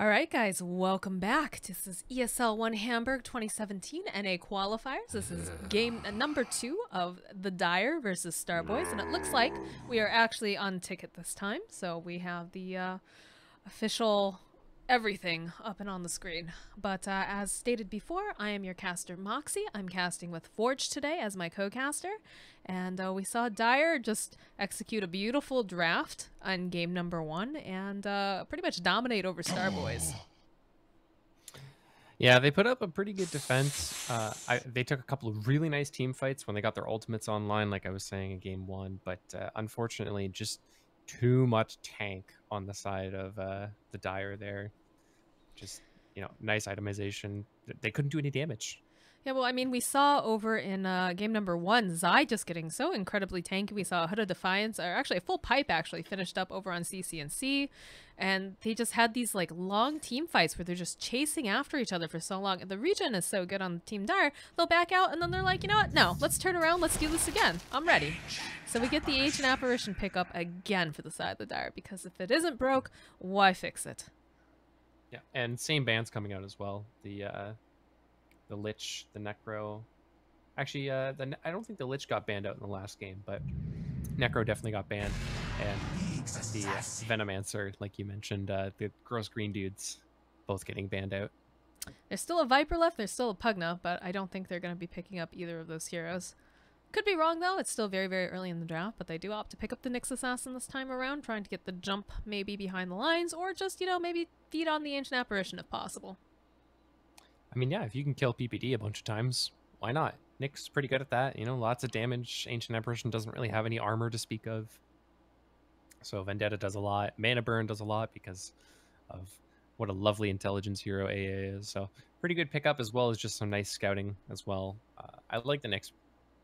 All right, guys, welcome back. This is ESL One Hamburg 2017 NA Qualifiers. This is game number 2 of the Dire versus Starboyz, and it looks like we are actually on ticket this time. So we have the official everything up and on the screen. But as stated before, I am your caster Moxie. I'm casting with Forge today as my co-caster. And we saw Dire just execute a beautiful draft on game number 1 and pretty much dominate over Starboyz. Yeah, they put up a pretty good defense. They took a couple of really nice team fights when they got their ultimates online, like I was saying in game 1. But unfortunately, just too much tank on the side of the Dire there. Just, nice itemization. They couldn't do any damage. Yeah, well, I mean, we saw over in game number 1, Zai just getting so incredibly tanky. We saw a Hood of Defiance, or actually a full pipe actually finished up over on CCNC. And they just had these like long team fights where they're just chasing after each other for so long. And the regen is so good on Team Dire, they'll back out and then they're like, you know what? No, let's turn around. Let's do this again. I'm ready. So we get the Ancient Apparition pickup again for the side of the Dire, because if it isn't broke, why fix it? Yeah, and same bands coming out as well. The Lich, the Necro. Actually, I don't think the Lich got banned out in the last game, but Necro definitely got banned. And the Venomancer, like you mentioned, the gross green dudes, both getting banned out. There's still a Viper left, there's still a Pugna, but I don't think they're going to be picking up either of those heroes. Could be wrong, though. It's still very, very early in the draft, but they do opt to pick up the Nyx Assassin this time around, trying to get the jump maybe behind the lines, or just, maybe feed on the Ancient Apparition if possible. I mean, yeah, if you can kill PPD a bunch of times, why not? Nyx's pretty good at that. Lots of damage. Ancient Apparition doesn't really have any armor to speak of. So Vendetta does a lot. Mana Burn does a lot because of what a lovely intelligence hero AA is. So pretty good pickup, as well as just some nice scouting as well. I like the Nyx,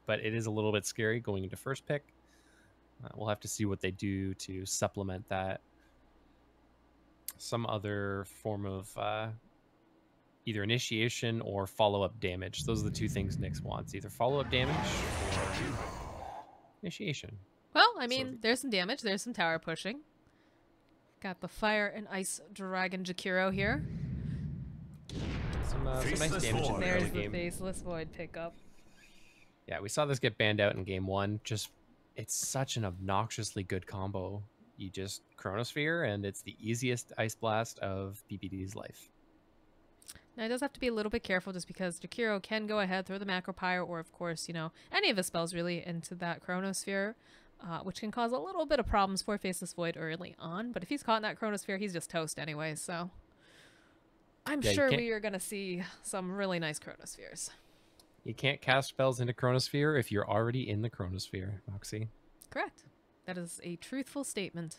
but it is a little bit scary going into first pick. We'll have to see what they do to supplement that. Some other form of either initiation or follow-up damage. Those are the two things Nyx wants, either follow-up damage or initiation. Well, I mean, there's some damage, there's some tower pushing. Got the Fire and Ice Dragon Jakiro here. Some nice damage in the There's early the game. Faceless Void pickup. Yeah, we saw this get banned out in game 1. It's such an obnoxiously good combo. You just Chronosphere, and it's the easiest Ice Blast of PPD's life. Now, it does have to be a little bit careful, just because Jakiro can go ahead, throw the Macro Pyre, or of course, any of his spells really into that Chronosphere, which can cause a little bit of problems for Faceless Void early on. But if he's caught in that Chronosphere, he's just toast anyway, so I'm sure we are going to see some really nice Chronospheres. You can't cast spells into Chronosphere if you're already in the Chronosphere, Moxie. Correct. That is a truthful statement.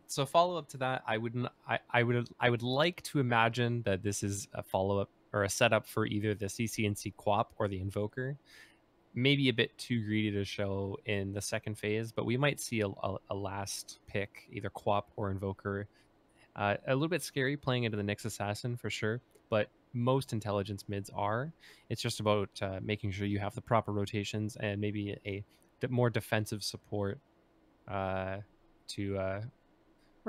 So follow up to that, I would like to imagine that this is a follow up or a setup for either the CCNC Quap or the Invoker. Maybe a bit too greedy to show in the second phase, but we might see a last pick, either Quap or Invoker. A little bit scary playing into the Nyx Assassin for sure, but most intelligence mids are. It's just about making sure you have the proper rotations and maybe a more defensive support or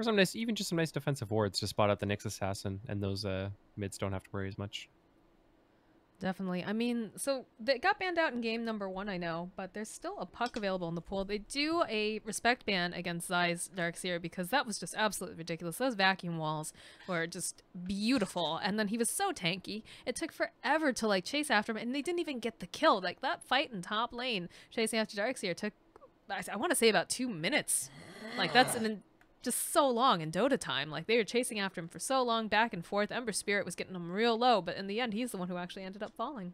some nice, even just some nice defensive wards to spot out the Nyx Assassin, and those mids don't have to worry as much. Definitely. I mean, so they got banned out in game number 1, I know, but there's still a puck available in the pool. They do a respect ban against Zai's Darkseer, because that was just absolutely ridiculous. Those vacuum walls were just beautiful, and then he was so tanky. It took forever to like chase after him, and they didn't even get the kill. Like that fight in top lane chasing after Darkseer took, I want to say, about 2 minutes. Like that's just so long in Dota time. Like they were chasing after him for so long, back and forth. Ember Spirit was getting him real low, but in the end, he's the one who actually ended up falling.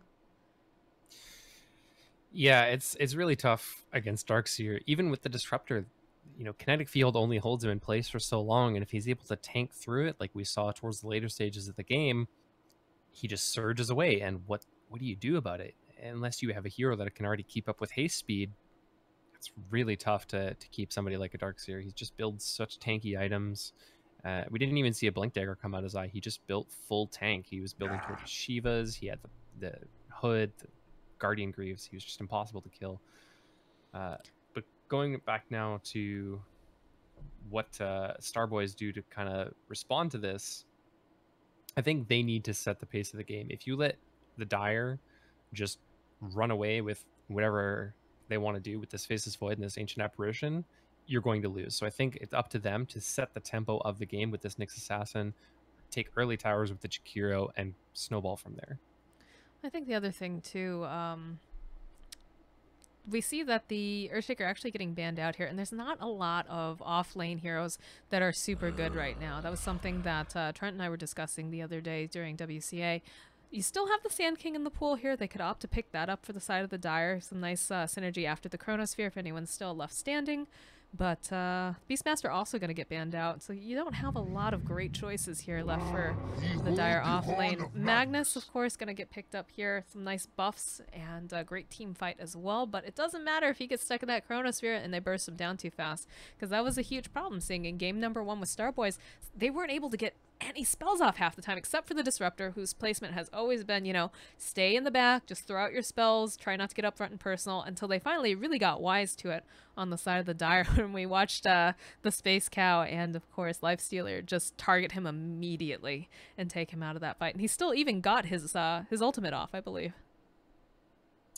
Yeah, it's really tough against Darkseer. Even with the Disruptor, Kinetic Field only holds him in place for so long, and if he's able to tank through it, like we saw towards the later stages of the game, he just surges away. And what do you do about it? Unless you have a hero that can already keep up with haste speed, it's really tough to keep somebody like a Darkseer. He just builds such tanky items. We didn't even see a Blink Dagger come out of his eye. He just built full tank. He was building towards Shivas. He had the Hood, the Guardian Greaves. He was just impossible to kill. But going back now to what Starboyz do to kind of respond to this, I think they need to set the pace of the game. If you let the Dire just run away with whatever they want to do with this Faceless Void and this Ancient Apparition, you're going to lose. So I think it's up to them to set the tempo of the game with this Nyx Assassin, take early towers with the Jakiro, and snowball from there. I think the other thing too, we see that the Earthshaker are actually getting banned out here, and there's not a lot of off-lane heroes that are super good right now. That was something that Trent and I were discussing the other day during WCA. You still have the Sand King in the pool here. They could opt to pick that up for the side of the Dire. Some nice synergy after the Chronosphere if anyone's still left standing. But Beastmaster also going to get banned out, so you don't have a lot of great choices here left for the Dire off lane. Magnus, of course, going to get picked up here. Some nice buffs and a great team fight as well, but it doesn't matter if he gets stuck in that Chronosphere and they burst him down too fast, because that was a huge problem seeing in game number 1 with Starboyz. They weren't able to get any spells off half the time, except for the Disruptor, whose placement has always been, you know, stay in the back, just throw out your spells, try not to get up front and personal, until they finally really got wise to it on the side of the Dire when we watched the Space Cow and, of course, Lifestealer just target him immediately and take him out of that fight. And he still even got his ultimate off, I believe.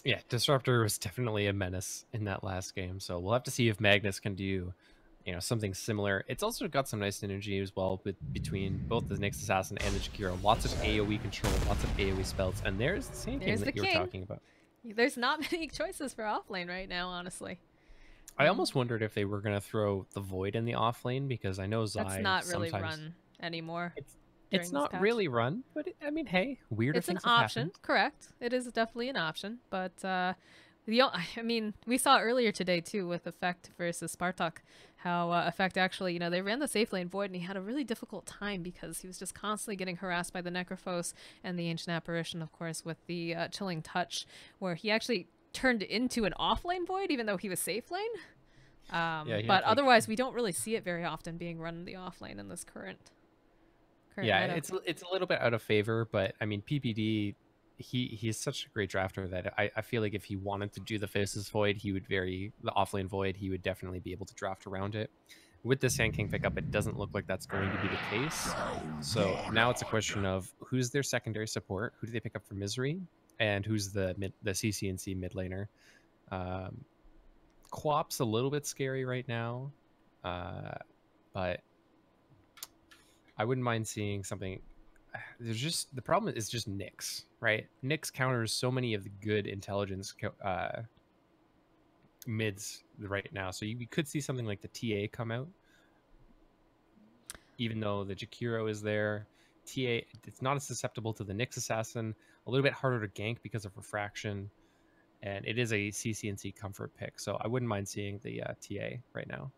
Yeah, Disruptor was definitely a menace in that last game, so we'll have to see if Magnus can do, you know, something similar. It's also got some nice synergy as well between both the Nyx Assassin and the Jakiro. Lots of AoE control, lots of AoE spells, and there's the same thing that you were talking about. There's not many choices for offlane right now, honestly. I almost wondered if they were going to throw the Void in the offlane, because I know Zai that's not really run anymore. It's not really run, but I mean, hey, weirder things have happened. It's an option, happened. correct. It is definitely an option, but I mean, we saw earlier today too with Effect versus Spartak how Effect actually, you know, they ran the safe lane Void and he had a really difficult time because he was just constantly getting harassed by the Necrophos and the Ancient Apparition, of course, with the Chilling Touch, where he actually turned into an off-lane Void even though he was safe lane. But otherwise, we don't really see it very often being run in the off-lane in this current yeah, meta. it's a little bit out of favor, but I mean, PPD, he's such a great drafter that I feel like if he wanted to do the Faceless Void, the offlane Void, he would definitely be able to draft around it. With the Sand King pickup, it doesn't look like that's going to be the case. So now it's a question of who's their secondary support, who do they pick up for Misery, and who's the CCNC mid laner. Quap's a little bit scary right now, but I wouldn't mind seeing something. There's just the problem is just Nyx, right? Nyx counters so many of the good intelligence mids right now, so we could see something like the TA come out, even though the Jakiro is there. TA, it's not as susceptible to the Nyx Assassin, a little bit harder to gank because of refraction, and it is a CCNC comfort pick, so I wouldn't mind seeing the TA right now.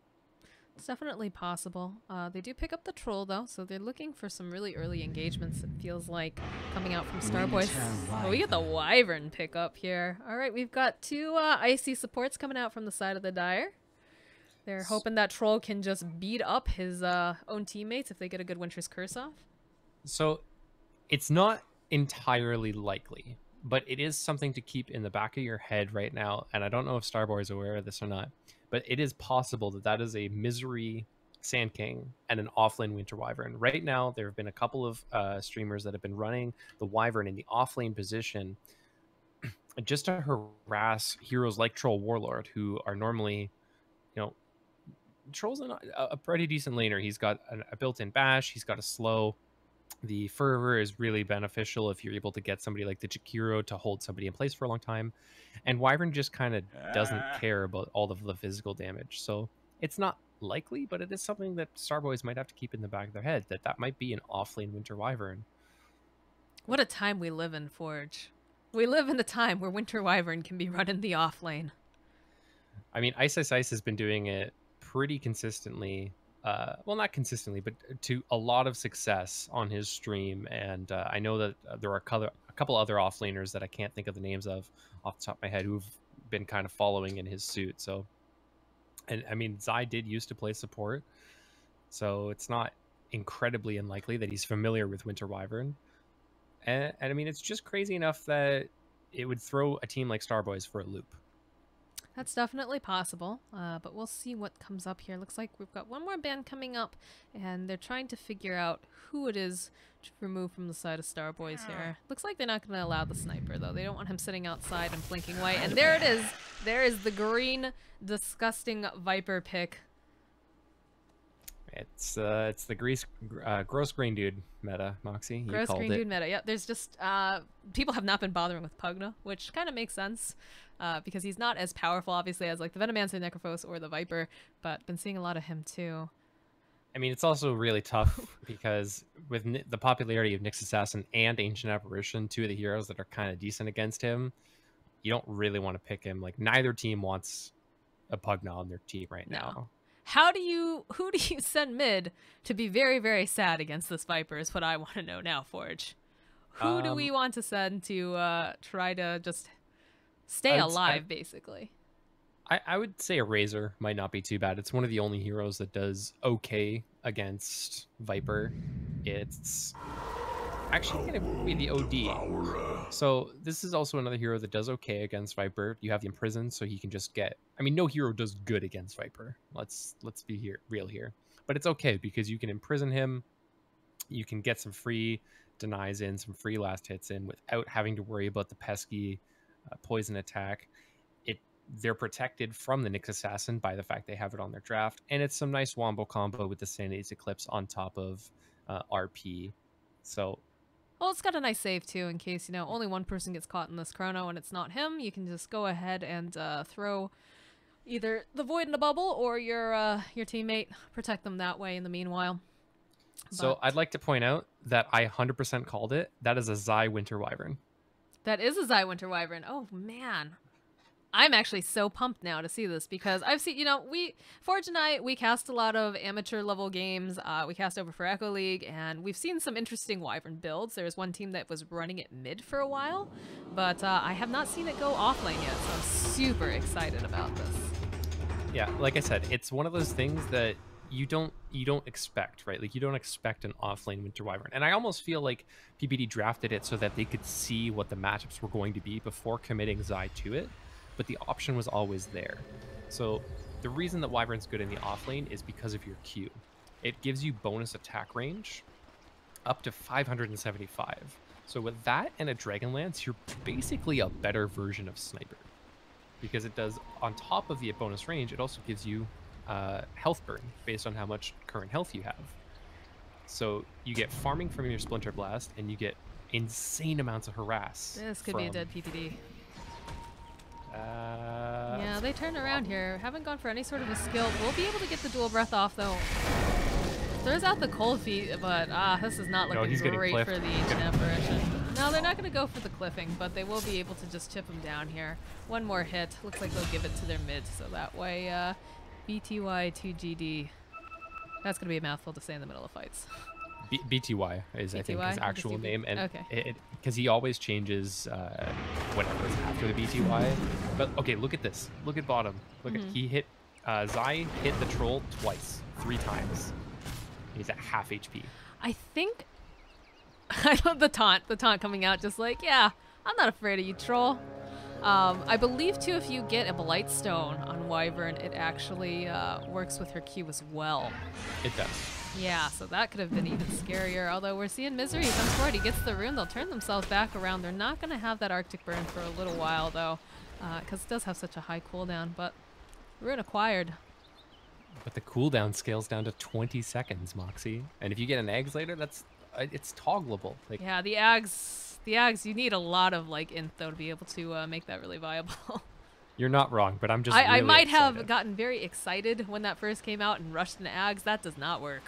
It's definitely possible. They do pick up the Troll, though, so they're looking for some really early engagements, it feels like, coming out from Starboyz. Oh, we get the Wyvern pickup here. All right, we've got 2 Icy supports coming out from the side of the Dire. They're hoping that Troll can just beat up his own teammates if they get a good Winter's Curse off. So it's not entirely likely, but it is something to keep in the back of your head right now, and I don't know if Starboy is aware of this or not, but it is possible that that is a Misery Sand King and an offlane Winter Wyvern. Right now, there have been a couple of streamers that have been running the Wyvern in the offlane position just to harass heroes like Troll Warlord, who are normally, you know, Troll's a pretty decent laner. He's got a built-in bash, he's got a slow. The Fervor is really beneficial if you're able to get somebody like the Jakiro to hold somebody in place for a long time. And Wyvern just kind of doesn't care about all of the physical damage. So it's not likely, but it is something that Starboyz might have to keep in the back of their head, that might be an offlane Winter Wyvern. What a time we live in, Forge. We live in a time where Winter Wyvern can be run in the offlane. I mean, Ice has been doing it pretty consistently. Well, not consistently, but to a lot of success on his stream. And I know that there are a couple other offlaners that I can't think of the names of off the top of my head who've been kind of following in his suit. So, and I mean, Zai did used to play support, so it's not incredibly unlikely that he's familiar with Winter Wyvern. And I mean, it's just crazy enough that it would throw a team like Starboyz for a loop. That's definitely possible, but we'll see what comes up here. Looks like we've got one more band coming up, and they're trying to figure out who it is to remove from the side of Starboyz here. Looks like they're not going to allow the sniper, though. They don't want him sitting outside and blinking white. And there it is. There is the green, disgusting Viper pick. It's the gross green dude meta, Moxie. You Gross called green it. dude meta. Yep, there's just people have not been bothering with Pugna, which kind of makes sense because he's not as powerful, obviously, as like the Venomancer, Necrophos, or the Viper, but been seeing a lot of him too. I mean, it's also really tough because with the popularity of Nyx Assassin and Ancient Apparition, two of the heroes that are kind of decent against him, you don't really want to pick him. Like, neither team wants a Pugna on their team right now. Who do you send mid to be very, very sad against this Viper is what I want to know now, Forge. Who do we want to send to try to just stay alive, basically? I would say a Razor might not be too bad. It's one of the only heroes that does okay against Viper. It's actually going to be the OD. So this is also another hero that does okay against Viper. You have the Imprison, so he can just get... I mean, no hero does good against Viper. Let's be real here. But it's okay because you can imprison him. You can get some free denies in, some free last hits in without having to worry about the pesky poison attack. They're protected from the Nyx Assassin by the fact they have it on their draft. And it's some nice wombo combo with the Sanity's Eclipse on top of RP. So... Well, it's got a nice save, too, in case, only one person gets caught in this chrono and it's not him. You can just go ahead and throw either the Void in a bubble or your teammate. Protect them that way in the meanwhile. So I'd like to point out that I 100% called it. That is a Zai Winter Wyvern. That is a Zai Winter Wyvern. Oh, man. I'm actually so pumped now to see this because I've seen, Forge and I, we cast a lot of amateur level games. We cast over for Echo League, and we've seen some interesting Wyvern builds. There was one team that was running it mid for a while, but I have not seen it go offlane yet, so I'm super excited about this. Yeah, like I said, it's one of those things that you don't expect, right? Like, you don't expect an offlane Winter Wyvern. And I almost feel like PBD drafted it so that they could see what the matchups were going to be before committing Zai to it. But the option was always there. So the reason that Wyvern's good in the offlane is because of your Q. It gives you bonus attack range up to 575. So with that and a Dragonlance, you're basically a better version of Sniper. Because it does, on top of the bonus range, it also gives you health burn based on how much current health you have. So you get farming from your Splinter Blast, and you get insane amounts of harass. This could be a dead PPD. Yeah, they turn around here. Haven't gone for any sort of a skill. We'll be able to get the dual breath off, though. Throws out the cold feet, but this is not looking great for the Ancient Apparition. No, they're not going to go for the cliffing, but they will be able to just chip him down here. One more hit. Looks like they'll give it to their mid, so that way BTY2GD. That's going to be a mouthful to say in the middle of fights. BTY is, BTY? I think, his actual name, and okay. Because he always changes whatever's after the BTY. But okay, look at this. Look at bottom. Look at he hit Zai hit the troll twice, 3 times. He's at half HP. I think I love the taunt coming out, just like, yeah, I'm not afraid of you, troll. I believe too, if you get a Blight Stone on Wyvern, it actually works with her Q as well. It does. Yeah, so that could have been even scarier. Although we're seeing Misery comes forward, he gets the rune, they'll turn themselves back around. They're not going to have that Arctic Burn for a little while though, because it does have such a high cooldown, but rune acquired. But the cooldown scales down to 20 seconds, Moxie. And if you get an Eggs later, it's toggleable. Like, yeah, the Ags, you need a lot of like int though to be able to make that really viable. You're not wrong, but I'm just I really might excited. have gotten very excited when that first came out and rushed into Ags. That does not work.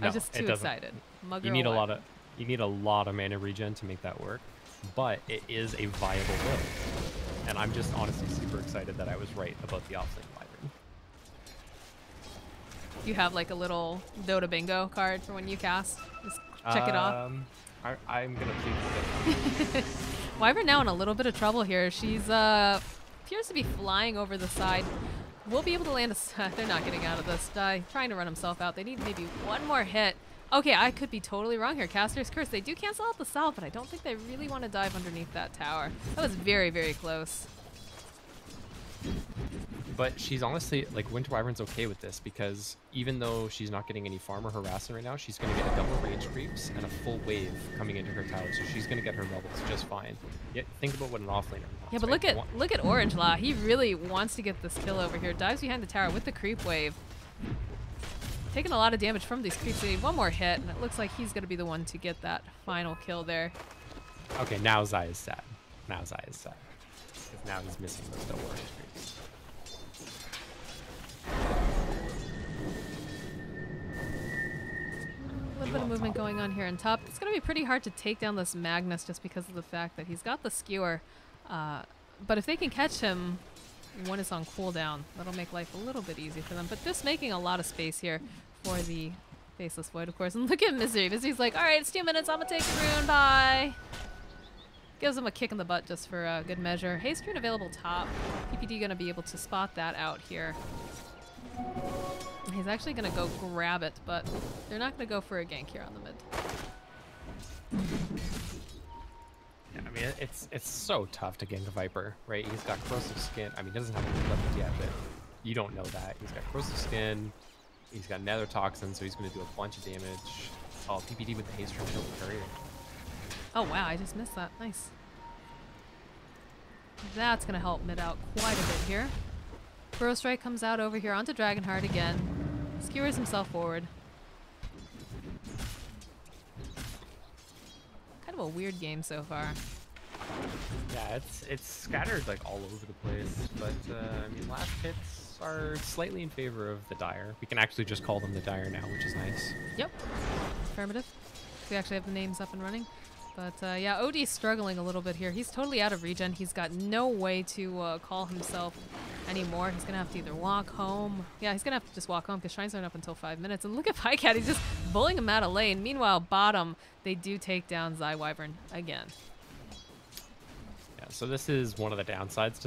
No, I'm just too excited. You need a lot of mana regen to make that work, but it is a viable build. And I'm just honestly super excited that I was right about the offlane Wyvern. You have like a little Dota bingo card for when you cast. Just check it off. I'm gonna plead it. Wyvern now in a little bit of trouble here. She's appears to be flying over the side. We'll be able to land a... They're not getting out of this. Trying to run himself out. They need maybe one more hit. Okay, I could be totally wrong here. Caster's Curse. They do cancel out the salve, but I don't think they really want to dive underneath that tower. That was very, very close. But she's honestly, like, Winter Wyvern's okay with this because even though she's not getting any farm or harassment right now, she's going to get a double range creeps and a full wave coming into her tower. So she's going to get her levels just fine. Yet think about what an offlaner wants. Yeah, but look at Orange Law. He really wants to get this kill over here. Dives behind the tower with the creep wave. Taking a lot of damage from these creeps. They need one more hit, and it looks like he's going to be the one to get that final kill there. Okay, now Zai is sad. Now Zai is sad. Because now he's missing those double range creeps. A little bit of movement going on here on top. It's going to be pretty hard to take down this Magnus just because of the fact that he's got the skewer. But if they can catch him when it's on cooldown, that'll make life a little bit easy for them. But just making a lot of space here for the Faceless Void, of course. And look at Misery. Misery's like, all right, it's 2 minutes. I'm going to take the rune. Bye. Gives him a kick in the butt just for good measure. Haste rune available top. PPD going to be able to spot that out here. He's actually going to go grab it, but they're not going to go for a gank here on the mid. Yeah, I mean, it's so tough to gank a Viper, right? He's got corrosive skin. I mean, he doesn't have any weapons yet, but you don't know that. He's got corrosive skin. He's got nether toxin, so he's going to do a bunch of damage. Oh, PPD with the haste rune killed the courier. Oh, wow, I just missed that. Nice. That's going to help mid out quite a bit here. Burrow Strike comes out over here onto Dragonheart again. Skewers himself forward. Kind of a weird game so far. Yeah, it's scattered like all over the place, but I mean, last hits are slightly in favor of the Dire. We can actually just call them the Dire now, which is nice. Yep, affirmative. We actually have the names up and running. But yeah, OD's struggling a little bit here. He's totally out of regen. He's got no way to call himself anymore. He's going to have to either walk home. Yeah, he's going to have to just walk home because Shrines aren't up until 5 minutes. And look at Pycat. He's just bullying him out of lane. Meanwhile, bottom, they do take down Zai Wyvern again. Yeah, so this is one of the downsides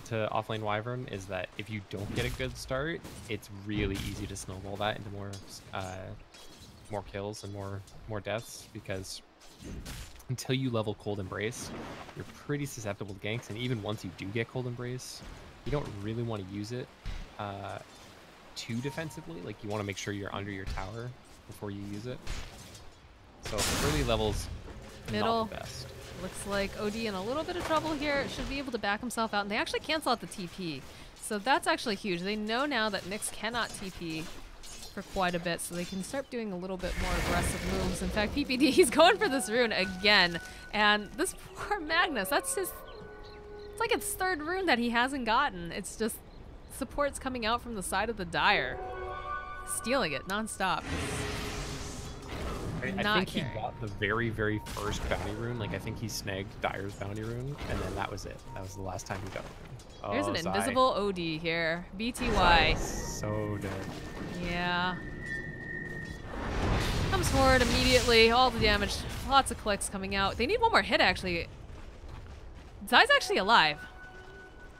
to offlane Wyvern is that if you don't get a good start, it's really easy to snowball that into more kills and more deaths because until you level Cold Embrace, you're pretty susceptible to ganks, and even once you do get Cold Embrace, you don't really want to use it too defensively. Like, you want to make sure you're under your tower before you use it. So early levels, middle, not the best. Looks like OD in a little bit of trouble here. Should be able to back himself out, and they actually cancel out the TP. So that's actually huge. They know now that Nyx cannot TP for quite a bit, so they can start doing a little bit more aggressive moves. In fact, PPD, he's going for this rune again. And this poor Magnus, that's his... It's like its third rune that he hasn't gotten. It's just supports coming out from the side of the Dire. Stealing it non-stop. I think he got the very, very first bounty rune. Like, I think he snagged Dire's bounty rune, and then that was it. That was the last time he got a rune. Oh, there's an Zai. Invisible OD here. BTY. Zai, so dead. Yeah. Comes forward immediately. All the damage. Lots of clicks coming out. They need one more hit, actually. Zai's actually alive.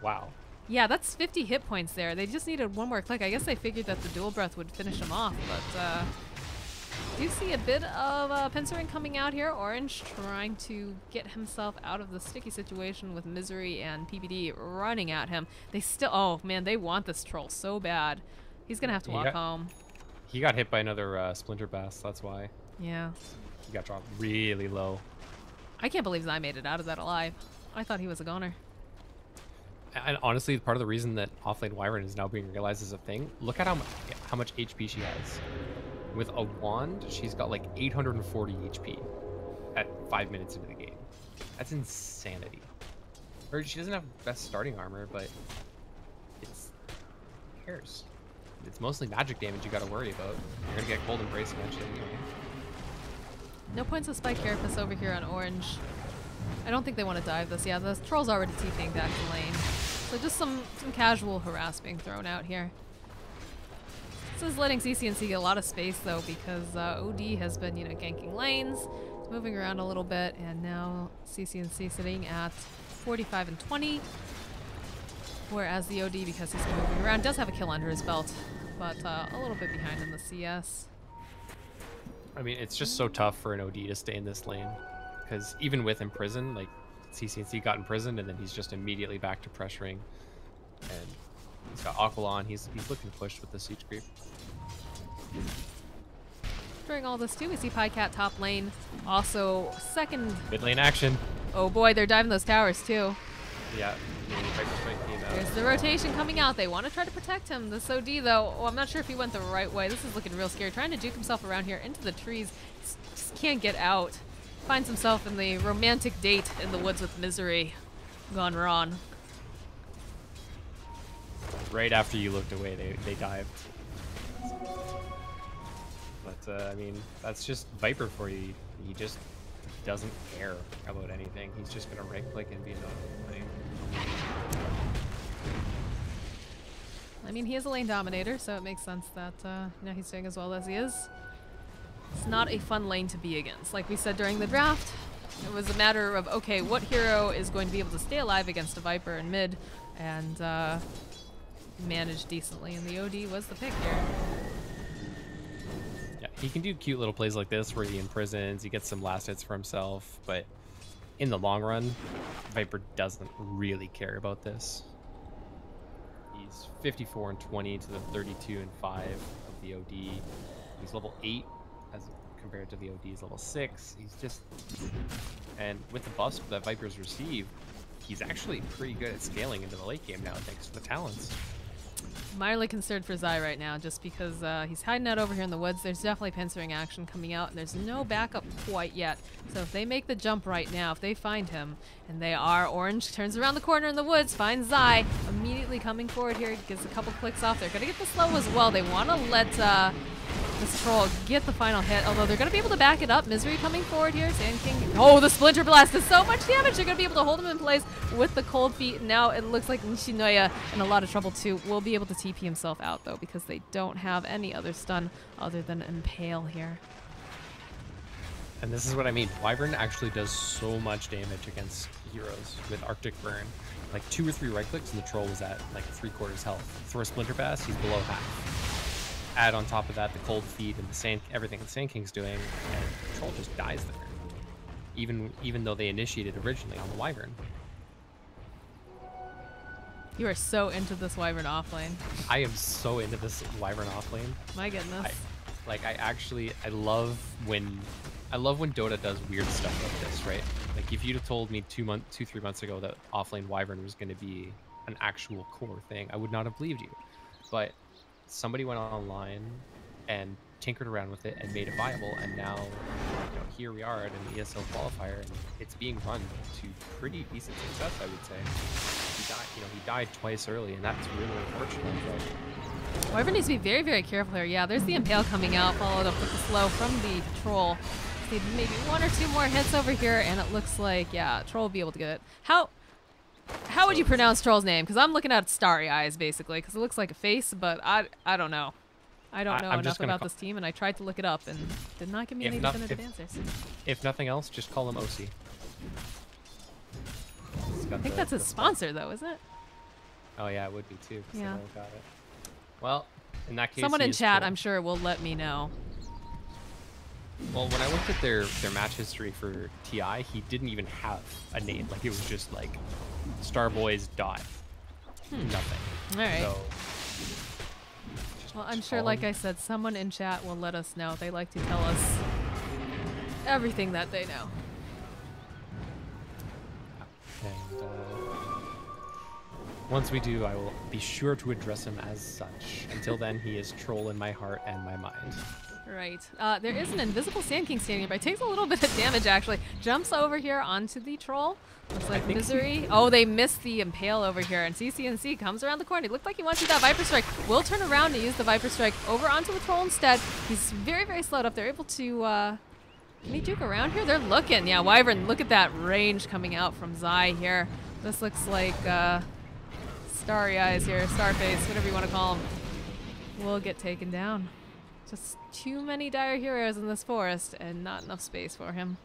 Wow. Yeah, that's 50 hit points there. They just needed one more click. I guess they figured that the dual breath would finish him off, but do see a bit of pincering coming out here. Orange trying to get himself out of the sticky situation with Misery and PPD running at him. They still, oh man, they want this troll so bad. He's gonna have to walk home. He got hit by another Splinter Bass, that's why. Yeah. He got dropped really low. I can't believe Zai made it out of that alive. I thought he was a goner. And honestly, part of the reason that offlane Wyvern is now being realized as a thing, look at how much HP she has. With a wand, she's got like 840 HP at 5 minutes into the game. That's insanity. Or she doesn't have best starting armor, but it's, who cares? It's mostly magic damage you gotta worry about. You're gonna get Cold Embrace eventually anyway. No points of Spike Carapace over here on Orange. I don't think they want to dive this. Yeah, the troll's already TPing back to lane. So just some casual harass being thrown out here. This is letting CCNC get a lot of space though, because OD has been, ganking lanes, moving around a little bit, and now CCNC sitting at 45 and 20. Whereas the OD, because he's been moving around, does have a kill under his belt, but a little bit behind in the CS. I mean, it's just so tough for an OD to stay in this lane, because even with Imprison, like CCNC got imprisoned, and then he's just immediately back to pressuring, and He's got Aqualon. He's looking pushed with the siege creep. During all this too, we see Pycat top lane. Also, second... Mid lane action. Oh boy, they're diving those towers too. Yeah. There's the rotation coming out. They want to try to protect him. This OD though, oh, I'm not sure if he went the right way. This is looking real scary. Trying to juke himself around here into the trees. Just can't get out. Finds himself in the romantic date in the woods with Misery. Gone wrong. Right after you looked away, they dived. But, I mean, that's just Viper for you. He just doesn't care about anything. He's just going to right-click and be in the lane. I mean, he is a lane dominator, so it makes sense that he's doing as well as he is. It's not a fun lane to be against. Like we said during the draft, it was a matter of, okay, what hero is going to be able to stay alive against a Viper in mid and manage decently, and the OD was the pick here. Yeah, he can do cute little plays like this where he imprisons, he gets some last hits for himself, but in the long run, Viper doesn't really care about this. He's 54 and 20 to the 32 and 5 of the OD. He's level 8 as compared to the OD's level 6. He's just... And with the buffs that Viper's received, he's actually pretty good at scaling into the late game now thanks to the talents. Mildly concerned for Zai right now just because he's hiding out over here in the woods. There's definitely pincering action coming out and there's no backup quite yet. So if they make the jump right now, if they find him, and they are, Orange turns around the corner in the woods, finds Zai, immediately coming forward here, gets a couple clicks off. They're gonna get the slow as well. They want to let this troll get the final hit, although they're gonna be able to back it up. Misery coming forward here, Sand King. Oh, the Splinter Blast does so much damage. They're gonna be able to hold him in place with the Cold Feet. Now it looks like Nishinoya in a lot of trouble too. Will be able to TP himself out though because they don't have any other stun other than Impale here. And this is what I mean. Wyvern actually does so much damage against heroes with Arctic Burn. Like 2 or 3 right clicks and the troll was at like 3/4 health. Throw a Splinter Blast, he's below half. Add on top of that the Cold Feet and the sand, everything the Sand King's doing, and the troll just dies there. Even though they initiated originally on the Wyvern. You are so into this Wyvern offlane. I am so into this Wyvern offlane. My goodness. I love when Dota does weird stuff like this, right? Like if you'd have told me 3 months ago that offlane Wyvern was going to be an actual core thing, I would not have believed you. But somebody went online and tinkered around with it and made it viable, and now here we are at an ESL qualifier, and it's being run to pretty decent success, I would say. He died twice early, and that's really unfortunate. But Wyvern needs to be very, very careful here. Yeah, there's the Impale coming out, followed up with the slow from the Troll. See maybe 1 or 2 more hits over here, and it looks like, yeah, Troll will be able to get it. How would you pronounce Troll's name? Because I'm looking at Starry Eyes, basically, because it looks like a face, but I don't know. I don't know enough about this team, and I tried to look it up, and did not give me any definitive answers. If nothing else, just call him OC. I think that's his sponsor, though, isn't it? Oh, yeah, it would be, too. Yeah. Got it. Well, in that case, someone in chat, I'm sure, will let me know. Well, when I looked at their match history for TI, he didn't even have a name. Like, it was just, like, Starboyz dot. Nothing. All right. So, well, I'm sure, like I said, someone in chat will let us know. They like to tell us everything that they know. And once we do, I will be sure to address him as such. Until then, he is troll in my heart and my mind. Right. There is an invisible Sand King standing nearby. Takes a little bit of damage, actually. Jumps over here onto the troll. Looks like Misery. Oh, they missed the Impale over here. And CCNC comes around the corner. He looked like he wants to do that Viper Strike. Will turn around to use the Viper Strike over onto the troll instead. He's very, very slowed up. They're able to... Can he juke around here? They're looking. Yeah, Wyvern, look at that range coming out from Zai here. This looks like Starry Eyes here. Starface, whatever you want to call him. Will get taken down. Just too many dire heroes in this forest and not enough space for him.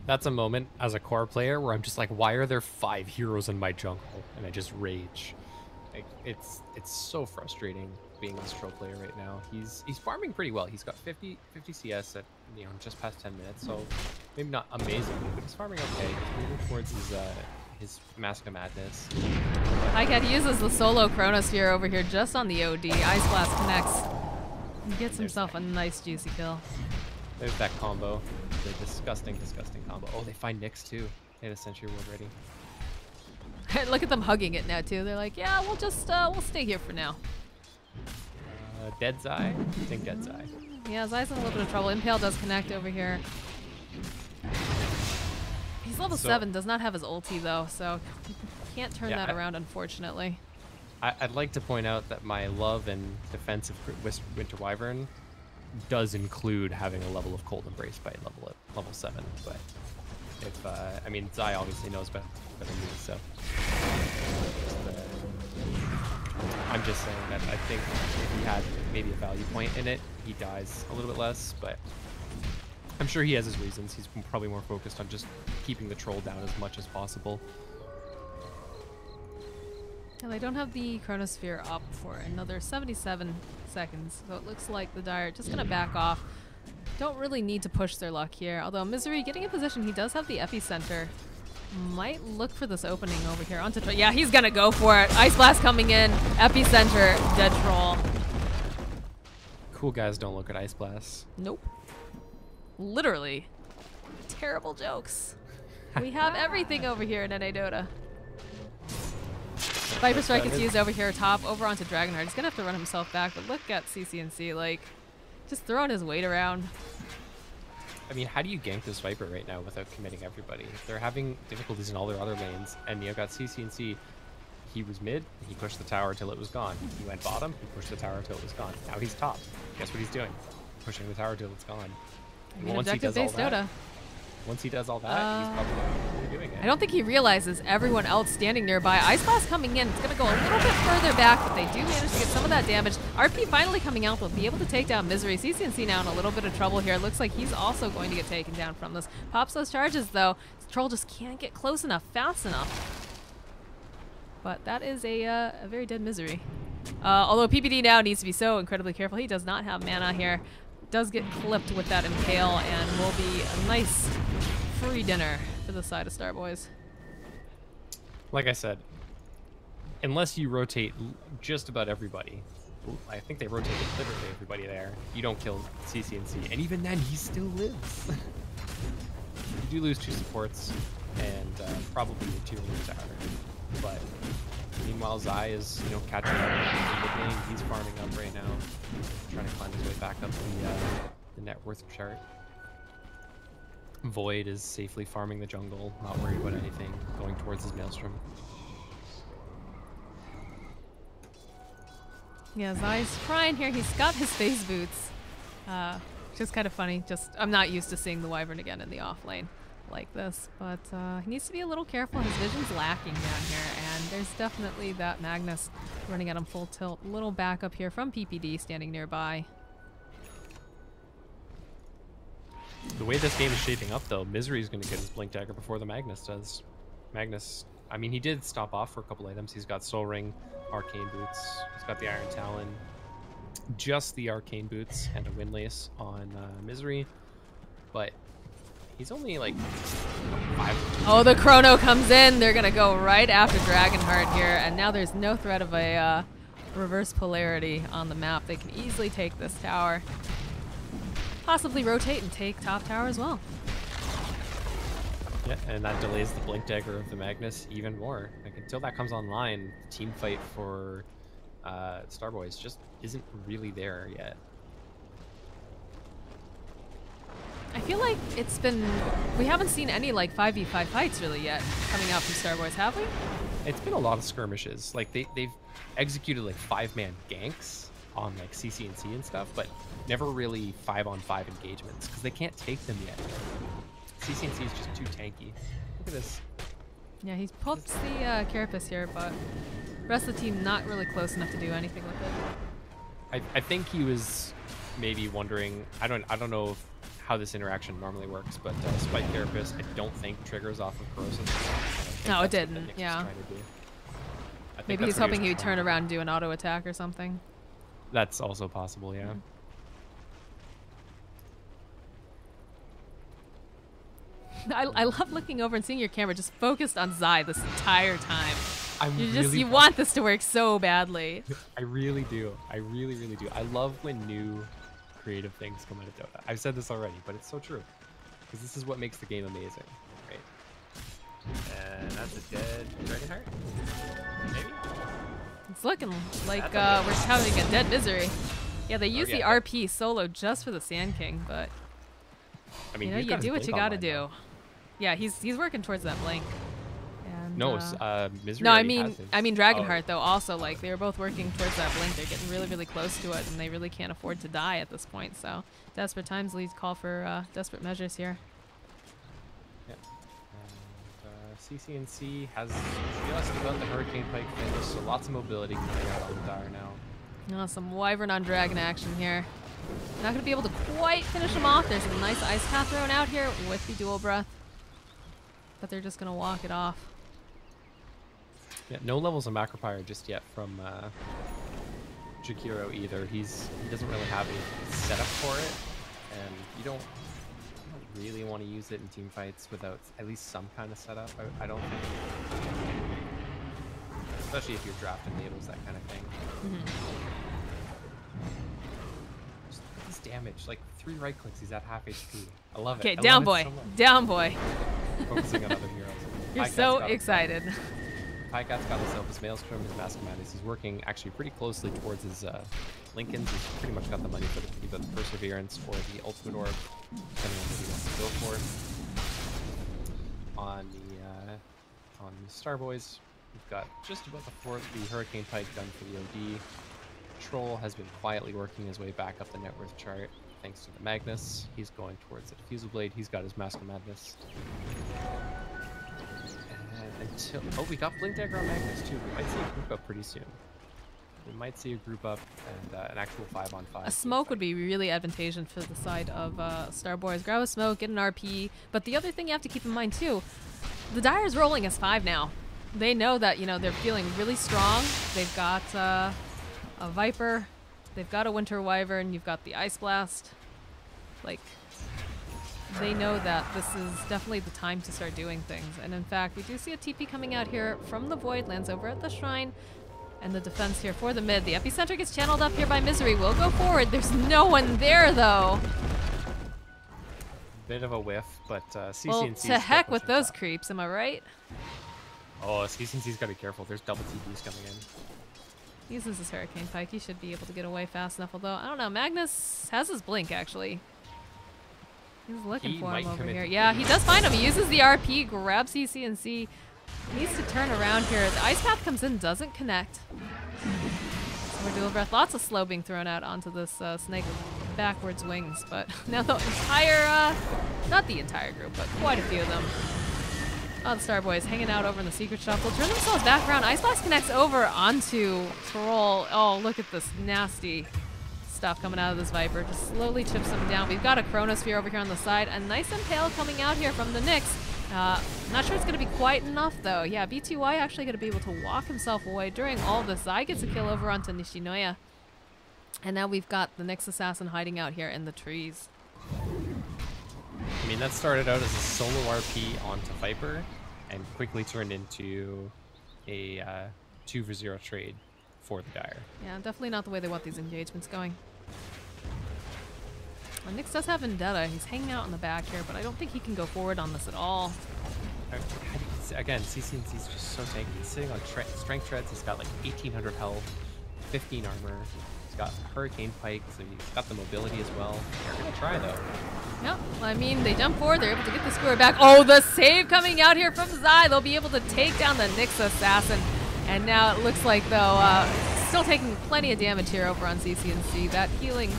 That's a moment as a core player where I'm just like, why are there 5 heroes in my jungle? And I just rage. Like, it's so frustrating being this troll player right now. He's farming pretty well. He's got 50 CS at just past 10 minutes, so maybe not amazing, but he's farming okay. He's moving towards his Mask of Madness. Highcat uses the solo Chronosphere over here just on the OD. Ice Blast connects. He gets himself a nice juicy kill. There's that combo. The disgusting, disgusting combo. Oh, they find Nyx too. They had a Sentry Ward ready. Look at them hugging it now too. They're like, yeah, we'll just we'll stay here for now. Dead Zai? I think Dead Zai. Yeah, Zai's in a little bit of trouble. Impale does connect over here. He's level 7, does not have his ulti though, so can't turn that around, unfortunately. I'd like to point out that my love and defense of Winter Wyvern does include having a level of Cold Embrace by level 7, but if I mean Zai obviously knows better than me, so I'm just saying that I think if he had maybe a value point in it, he dies a little bit less, but I'm sure he has his reasons. He's probably more focused on just keeping the troll down as much as possible. And they don't have the Chronosphere up for another 77 seconds, so it looks like the Dire just gonna back off. Don't really need to push their luck here, although Misery getting in position, he does have the epicenter. Might look for this opening over here onto troll. Yeah, he's gonna go for it. Ice Blast coming in, epicenter, dead troll. Cool guys don't look at Ice Blasts. Nope. Literally. Terrible jokes. We have everything over here in NA Dota. Viper Strike is used over here top, over onto Dragonheart. He's gonna have to run himself back, but look at CCNC, like, just throwing his weight around. I mean, how do you gank this Viper right now without committing everybody? They're having difficulties in all their other lanes, and you've got CCNC. He was mid, he pushed the tower till it was gone. He went bottom, he pushed the tower till it was gone. Now he's top. Guess what he's doing? Pushing the tower till it's gone. I mean, objective-based Dota. Once he does all that, he's probably doing it. I don't think he realizes everyone else standing nearby. Ice Blast coming in. It's going to go a little bit further back, but they do manage to get some of that damage. RP finally coming out. They'll be able to take down Misery. CCNC now in a little bit of trouble here. It looks like he's also going to get taken down from this. Pops those charges, though. This troll just can't get close enough, fast enough. But that is a very dead Misery. Although PPD now needs to be so incredibly careful. He does not have mana here. Does get clipped with that Impale and will be a nice free dinner for the side of Starboyz. Like I said, unless you rotate just about everybody, I think they rotated literally everybody there, you don't kill CCNC, and even then he still lives. You do lose 2 supports and probably a tier 1 tower, but meanwhile Zai is, you know, catching up in the game. He's farming up right now, trying to climb his way back up the net worth chart. Void is safely farming the jungle, not worried about anything, going towards his Maelstrom. Yeah, Zai's trying here. He's got his phase boots, which is kind of funny. Just I'm not used to seeing the Wyvern again in the off lane like this, but he needs to be a little careful. His vision's lacking down here, and there's definitely that Magnus running at him full tilt. Little backup here from PPD standing nearby. The way this game is shaping up, though, Misery is going to get his Blink Dagger before the Magnus does. Magnus, I mean, he did stop off for a couple items. He's got Soul Ring, Arcane Boots, he's got the Iron Talon, just the Arcane Boots, and a Windlace on Misery, but he's only like 5. Oh, the Chrono comes in. They're going to go right after Dragonheart here, and now there's no threat of a reverse polarity on the map. They can easily take this tower. Possibly rotate and take top tower as well. Yeah, and that delays the Blink Dagger of the Magnus even more. Like, until that comes online, the team fight for Starboyz just isn't really there yet. I feel like it's been... We haven't seen any, like, 5v5 fights really yet coming out from Starboyz, have we? It's been a lot of skirmishes. Like, they've executed, like, 5-man ganks on, like, CCNC and stuff, but never really 5-on-5 engagements, because they can't take them yet. CCNC is just too tanky. Look at this. Yeah, he's pulled the Carapace here, but the rest of the team not really close enough to do anything with it. I think he was maybe wondering, I don't know how this interaction normally works, but Spike Carapace I don't think triggers off of Corrosive. No, it didn't, yeah. Maybe he's hoping he would turn around and do an auto attack or something. That's also possible, yeah. I love looking over and seeing your camera just focused on Zai this entire time. You want this to work so badly. I really do. I really do. I love when new creative things come out of Dota. I've said this already, but it's so true. Because this is what makes the game amazing, right? And that's a dead Dragonheart? Maybe? It's looking like we're having a dead Misery. Yeah, they use the RP solo just for the Sand King, but I mean, you do what you gotta do. Yeah, he's working towards that blink. And, no, Misery. No, I mean Dragonheart though. Also, like they were both working towards that blink. They're getting really close to it, and they really can't afford to die at this point. So, desperate times leads call for desperate measures here. Yeah. And CCNC has just about the Hurricane Pike finish, so lots of mobility coming out on the Dire now. Oh, some Wyvern on Dragon action here. Not going to be able to quite finish him off. There's a nice Ice Path thrown out here with the Dual Breath. But they're just going to walk it off. Yeah, no levels of Macropyre just yet from Jakiro either. He doesn't really have any setup for it. And you don't really want to use it in team fights without at least some kind of setup, I don't think. Especially if you're drafting labels, that kind of thing. Just this damage, like 3 right clicks, he's at half HP. I love it. Okay, down boy, so down boy. Focusing on other heroes. You're so excited. Pycat's got himself his Maelstrom, his Mask of Madness. He's working actually pretty closely towards his Lincolns. He's pretty much got the money for either the Perseverance or the Ultimate Orb, depending on what he wants to go for. On the Starboyz, we've got just about the Hurricane Pike done for the OD. Troll has been quietly working his way back up the net worth chart thanks to the Magnus. He's going towards the Diffusal Blade. He's got his Mask of Madness. And we got Blink Dagger on Magnus too. We might see a group up pretty soon. We might see a group up and an actual 5-on-5. A smoke would be really advantageous for the side of Starboyz. Grab a smoke, get an RP. But the other thing you have to keep in mind too, the Dire's rolling as 5 now. They know that, they're feeling really strong. They've got a Viper, they've got a Winter Wyvern, you've got the Ice Blast. Like, they know that this is definitely the time to start doing things. And in fact, we do see a TP coming out here from the Void, lands over at the Shrine. And the defense here for the mid. The Epicenter gets channeled up here by Misery. Will go forward. There's no one there, though. Bit of a whiff, but CCNC. Well, to heck with those creeps, am I right? Oh, CCNC's got to be careful. There's double TPs coming in. He uses his Hurricane Pike. He should be able to get away fast enough, although, I don't know. Magnus has his blink, actually. He's looking for him over here. Yeah, he does find him. He uses the RP, grabs CCNC. Needs to turn around here. The Ice Path comes in, doesn't connect. More Dual Breath. Lots of slow being thrown out onto this snake backwards wings, but now the entire, not the entire group, but quite a few of them. Oh, the Starboyz hanging out over in the secret shop. They'll turn themselves back around. Ice Blast connects over onto Troll. Oh, look at this nasty stuff coming out of this Viper. Just slowly chips him down. We've got a Chronosphere over here on the side. A nice Impale coming out here from the Nyx. Not sure it's going to be quite enough, though. Yeah, BTY actually going to be able to walk himself away during all this. Zai gets a kill over onto Nishinoya. And now we've got the Nyx Assassin hiding out here in the trees. I mean, that started out as a solo RP onto Viper and quickly turned into a 2-for-0 trade for the Dire. Yeah, definitely not the way they want these engagements going. Well, Nyx does have Vendetta. He's hanging out in the back here, but I don't think he can go forward on this at all. Again, CCNC's just so tanky. He's sitting on Strength Treads. He's got like 1800 health, 15 armor. He's got Hurricane Pike, so he's got the mobility as well. They're going to try, though. Yep, I mean, they jump forward. They're able to get the square back. Oh, the save coming out here from Zai. They'll be able to take down the Nyx Assassin. And now it looks like, though, still taking plenty of damage here over on CCNC. That healing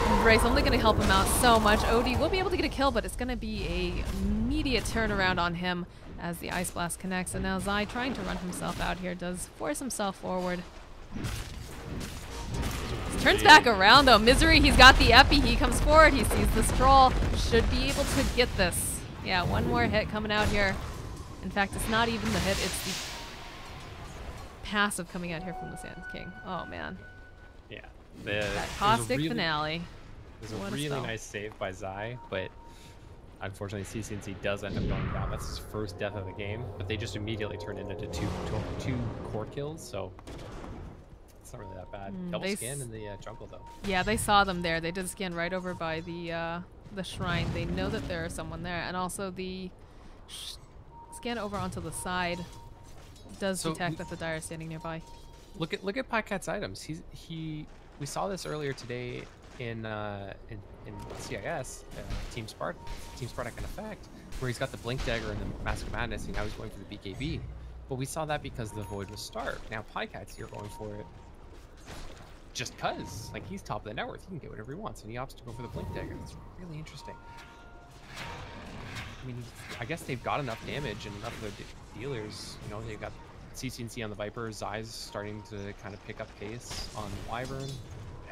Embrace only going to help him out so much. OD will be able to get a kill, but it's going to be a immediate turnaround on him as the Ice Blast connects. And now Zai, trying to run himself out here, does force himself forward. Turns back around, though. Misery, he's got the Epi. He comes forward. He sees the Stroll. Should be able to get this. Yeah, one more hit coming out here. In fact, it's not even the hit. It's the passive coming out here from the Sand King. Oh, man. Yeah. That caustic finale. It was a really nice save by Zai, but unfortunately, CCNC does end up going down. That's his first death of the game, but they just immediately turn it into two core kills, so it's not really that bad. Double scan in the jungle, though. Yeah, they saw them there. They did scan right over by the shrine. They know that there is someone there, and also the scan over onto the side does detect that the Dire is standing nearby. Look at Pycat's items. We saw this earlier today in CIS, Team Spartak and Effect, where he's got the Blink Dagger and the Mask of Madness, and now he's going for the BKB. But we saw that because the Void was starved. Now Pycat's here going for it just cause. Like, he's top of the net worth. He can get whatever he wants, and he opts to go for the Blink Dagger. That's really interesting. I mean, I guess they've got enough damage and enough of their dealers. You know, they've got CCNC on the Viper. Zai's starting to kind of pick up pace on Wyvern.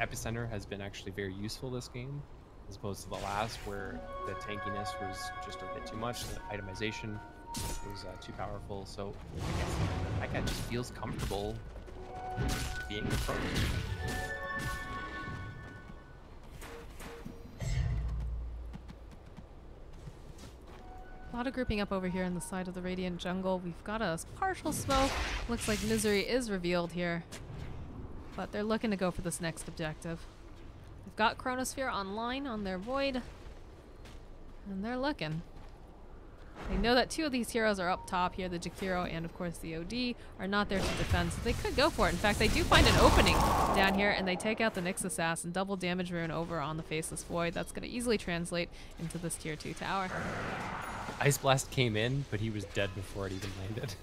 Epicenter has been actually very useful this game, as opposed to the last, where the tankiness was just a bit too much. The itemization was too powerful. So I guess Pycat just feels comfortable being the pro. A lot of grouping up over here on the side of the Radiant jungle. We've got a partial smoke. Looks like Misery is revealed here. But they're looking to go for this next objective. They've got Chronosphere online on their Void. And they're looking. They know that two of these heroes are up top here, the Jakiro and of course the OD, are not there to defend, so they could go for it. In fact, they do find an opening down here, and they take out the Nyx Assassin, double damage rune over on the Faceless Void. That's going to easily translate into this tier 2 tower. Ice Blast came in, but he was dead before it even landed.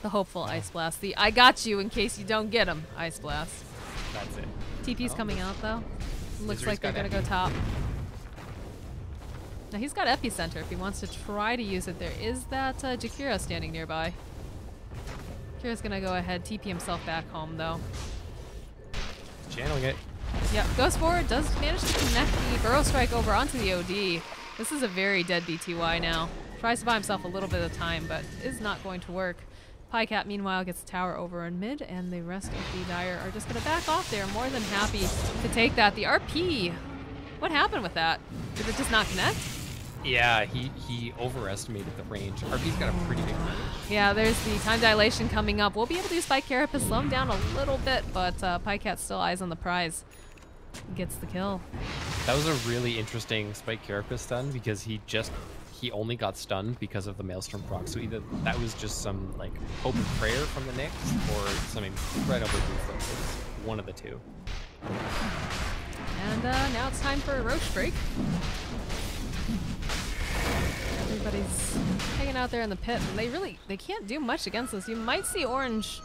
The hopeful Ice Blast. The I got you in case you don't get him Ice Blast. That's it. TP's coming out though. Looks like they're going to go top. Now he's got Epicenter if he wants to try to use it. There is that Jakiro standing nearby. Jakira's going to go ahead, TP himself back home though. Channeling it. Yep, goes forward, does manage to connect the Burrow Strike over onto the OD. This is a very dead BTY now. Tries to buy himself a little bit of time, but is not going to work. Pycat, meanwhile, gets the tower over in mid, and the rest of the Dire are just going to back off there. More than happy to take that. The RP, what happened with that? Did it just not connect? Yeah, he overestimated the range. RP's got a pretty big range. Yeah, there's the time dilation coming up. We'll be able to use Spike Carapace, slow him down a little bit, but Pycat still eyes on the prize. Gets the kill. That was a really interesting Spike Carapace stun, because he only got stunned because of the Maelstrom proc. So either that was just some like hope and prayer from the Nyx, or some incredible focus. One of the two. And now it's time for a Roche break. Everybody's hanging out there in the pit, and they can't do much against this. You might see Orange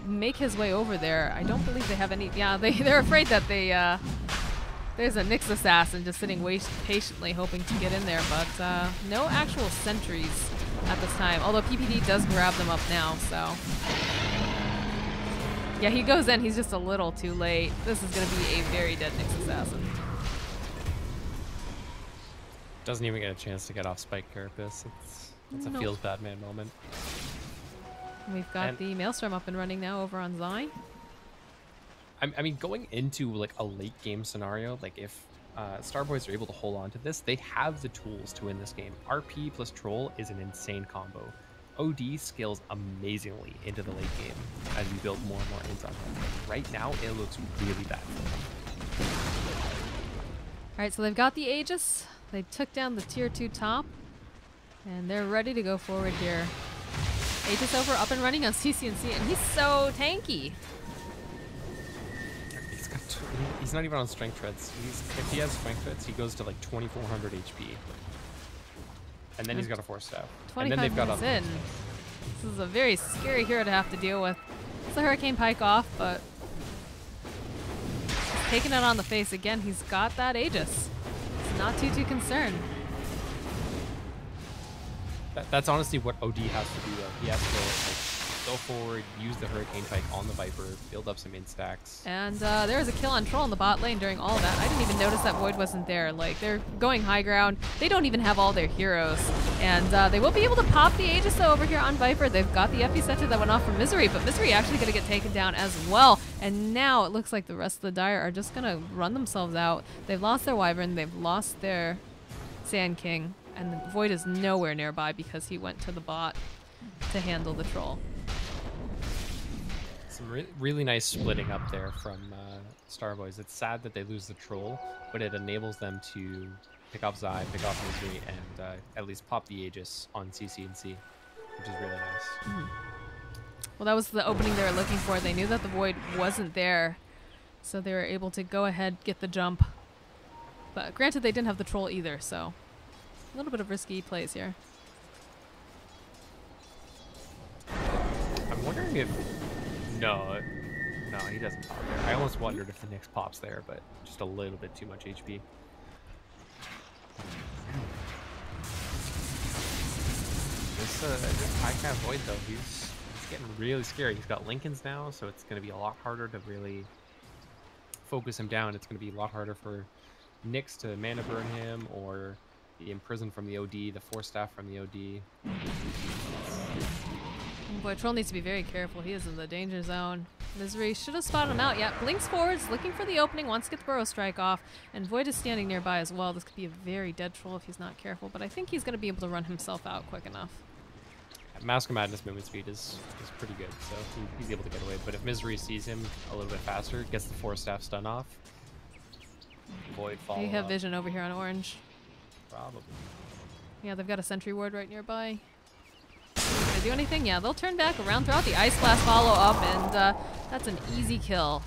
make his way over there. I don't believe they have any. Yeah, they're afraid that there's a Nyx Assassin just sitting patiently hoping to get in there, but no actual sentries at this time. Although PPD does grab them up now, so yeah, he goes in. He's just a little too late. This is going to be a very dead Nyx Assassin. Doesn't even get a chance to get off Spike Carapace. It's a feels bad man moment. We've got the Maelstrom up and running now over on Zai. I mean, going into like a late game scenario, like if Starboyz are able to hold on to this, they have the tools to win this game. RP plus Troll is an insane combo. OD scales amazingly into the late game as you build more and more ins on them. Right now, it looks really bad. All right, so they've got the Aegis. They took down the tier 2 top, and they're ready to go forward here. Aegis over, up and running on CCNC, and he's so tanky. He's not even on strength treads. If he has strength treads, he goes to like 2400 HP. And then he's got a 4-staff. And then they've got minutes in. This is a very scary hero to have to deal with. It's the Hurricane Pike off, but he's taking it on the face again. He's got that Aegis. It's not too concerned. That's honestly what OD has to do though. He has to like, go forward, use the Hurricane Pike on the Viper, build up some in-stacks. And there was a kill on Troll in the bot lane during all of that. I didn't even notice that Void wasn't there. Like, they're going high ground. They don't even have all their heroes. And they will be able to pop the Aegis though over here on Viper. They've got the Epicenter that went off from Misery, but Misery actually going to get taken down as well. And now it looks like the rest of the Dire are just going to run themselves out. They've lost their Wyvern. They've lost their Sand King, and the Void is nowhere nearby because he went to the bot to handle the troll. Some really nice splitting up there from Starboyz. It's sad that they lose the troll, but it enables them to pick off Zai, pick off Misery, and at least pop the Aegis on CC&C, which is really nice. Well, that was the opening they were looking for. They knew that the Void wasn't there, so they were able to go ahead, get the jump. But granted, they didn't have the troll either, so a little bit of risky plays here. I'm wondering if... No, he doesn't pop there. I almost wondered if the Nyx pops there, but just a little bit too much HP. This high cap Void, though, he's getting really scary. He's got Lincolns now, so it's going to be a lot harder to really focus him down. It's going to be a lot harder for Nyx to mana burn him or be imprisoned from the OD, the Force Staff from the OD. Boy, Troll needs to be very careful. He is in the danger zone. Misery should have spotted him out. Yeah, blinks forwards, looking for the opening, wants to get the Burrow Strike off, and Void is standing nearby as well. This could be a very dead Troll if he's not careful, but I think he's going to be able to run himself out quick enough. Mask of Madness movement speed is pretty good, so he's able to get away. But if Misery sees him a little bit faster, gets the Force Staff stun off, Void follow They have up. vision over here on orange. Probably. Yeah, they've got a sentry ward right nearby. Can they do anything? Yeah, they'll turn back around, throw out the Ice Blast follow up, and that's an easy kill.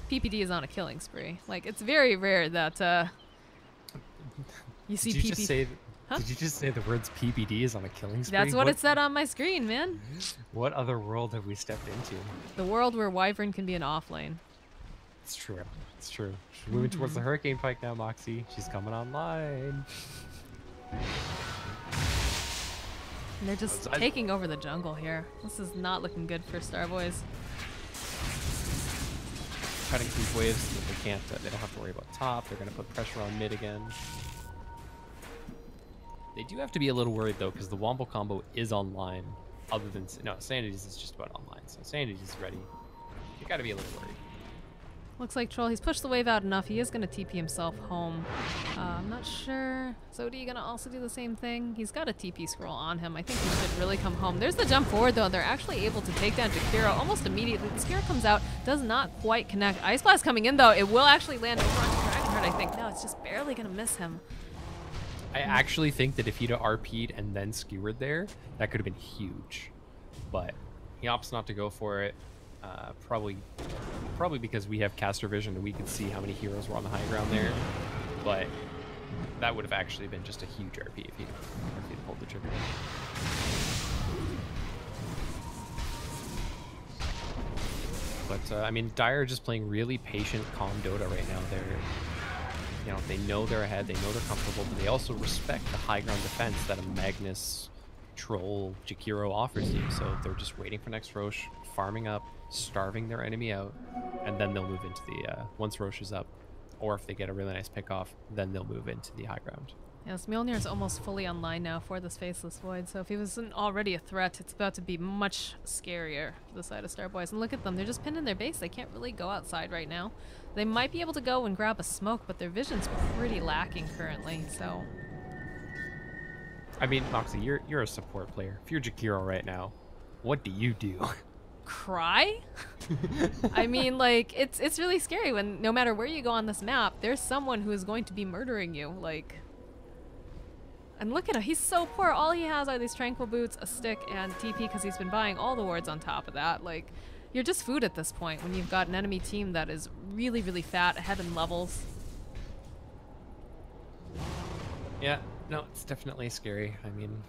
PPD is on a killing spree. Like, it's very rare that you see PPD. Huh? Did you just say the words PPD is on a killing spree? That's what it said on my screen, man. What other world have we stepped into? The world where Wyvern can be an offlane. It's true. It's true. She's moving towards the Hurricane Pike now, Moxie. She's coming online. And they're just taking over the jungle here. This is not looking good for Starboyz. Cutting through waves so that they can't. They don't have to worry about top. They're going to put pressure on mid again. They do have to be a little worried though, because the Wombo combo is online. Other than Sanity's is just about online, so Sanity's ready. You got to be a little worried. Looks like Troll, he's pushed the wave out enough. He is going to TP himself home. I'm not sure. Zodi going to also do the same thing? He's got a TP scroll on him. I think he should really come home. There's the jump forward, though. They're actually able to take down Jakiro almost immediately. The Skira comes out, does not quite connect. Ice Blast coming in, though. It will actually land over on Dragonheart, I think. No, it's just barely going to miss him. I actually think that if he'd have RP'd and then skewered there, that could have been huge. But he opts not to go for it. Probably because we have caster vision and we could see how many heroes were on the high ground there. But that would have actually been just a huge RP if he'd pulled the trigger. But I mean, Dire just playing really patient, calm Dota right now. They know they're ahead, they know they're comfortable, but they also respect the high ground defense that a Magnus, Troll, Jakiro offers you. So they're just waiting for next Roche, farming up, starving their enemy out, and then they'll move into the once Roche is up, or if they get a really nice pick off, then they'll move into the high ground. Yes, Mjolnir is almost fully online now for this Faceless Void, so if he wasn't already a threat, it's about to be much scarier for the side of Starboyz. And look at them, they're just pinned in their base. They can't really go outside right now. They might be able to go and grab a smoke, but their vision's pretty lacking currently, so... I mean, Moxie, you're a support player. If you're Jakiro right now, what do you do? Cry? I mean, like, it's really scary when no matter where you go on this map, there's someone who is going to be murdering you, like... And look at him, he's so poor. All he has are these Tranquil Boots, a stick, and TP because he's been buying all the wards on top of that. Like, you're just food at this point when you've got an enemy team that is really, really fat, ahead in levels. Yeah, no, it's definitely scary. I mean...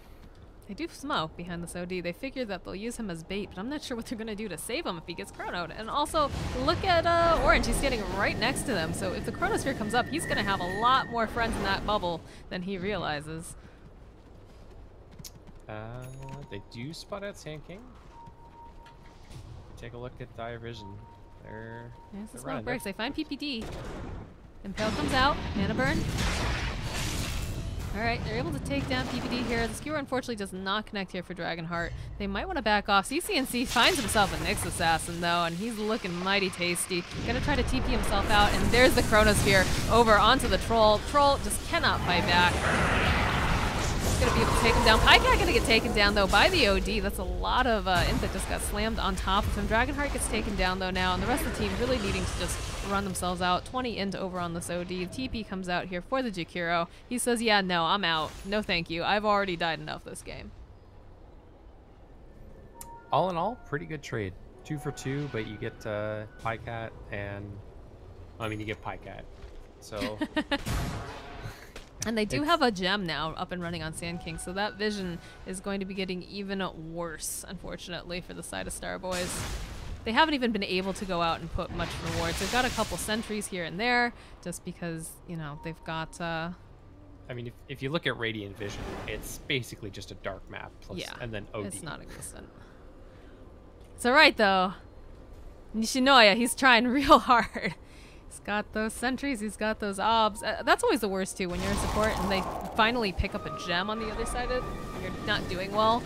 They do smoke behind this OD. They figure that they'll use him as bait, but I'm not sure what they're going to do to save him if he gets chronoed. And also, look at Orange. He's standing right next to them. So if the Chronosphere comes up, he's going to have a lot more friends in that bubble than he realizes. They do spot out Sand King. Take a look at Dire Vision. There's the smoke breaks. They find PPD. Impale comes out. Mana burn. All right, they're able to take down PPD here. The skewer unfortunately does not connect here for Dragonheart. They might want to back off. CCNC finds himself a Nyx Assassin though, and he's looking mighty tasty. Gonna try to TP himself out, and there's the Chronosphere over onto the Troll. Troll just cannot fight back. Gonna be able to take him down. Pycat gonna get taken down though by the OD. That's a lot of int that just got slammed on top of him. Dragonheart gets taken down though now, and the rest of the team really needing to just run themselves out. 20 int over on this OD. TP comes out here for the Jakiro. He says, yeah, no, I'm out. No thank you. I've already died enough this game. All in all, pretty good trade. 2 for 2, but you get Pycat and... I mean, you get Pycat. So... And they do have a gem now up and running on Sand King, so that vision is going to be getting even worse, unfortunately, for the side of Starboyz. They haven't even been able to go out and put much rewards. They've got a couple sentries here and there, just because, you know, they've got... I mean, if you look at Radiant Vision, it's basically just a dark map, plus, yeah, and then OD. It's not existent. It's alright, though. Nishinoya, he's trying real hard. He's got those sentries, he's got those obs. That's always the worst too, when you're in support and they finally pick up a gem on the other side of it, and you're not doing well.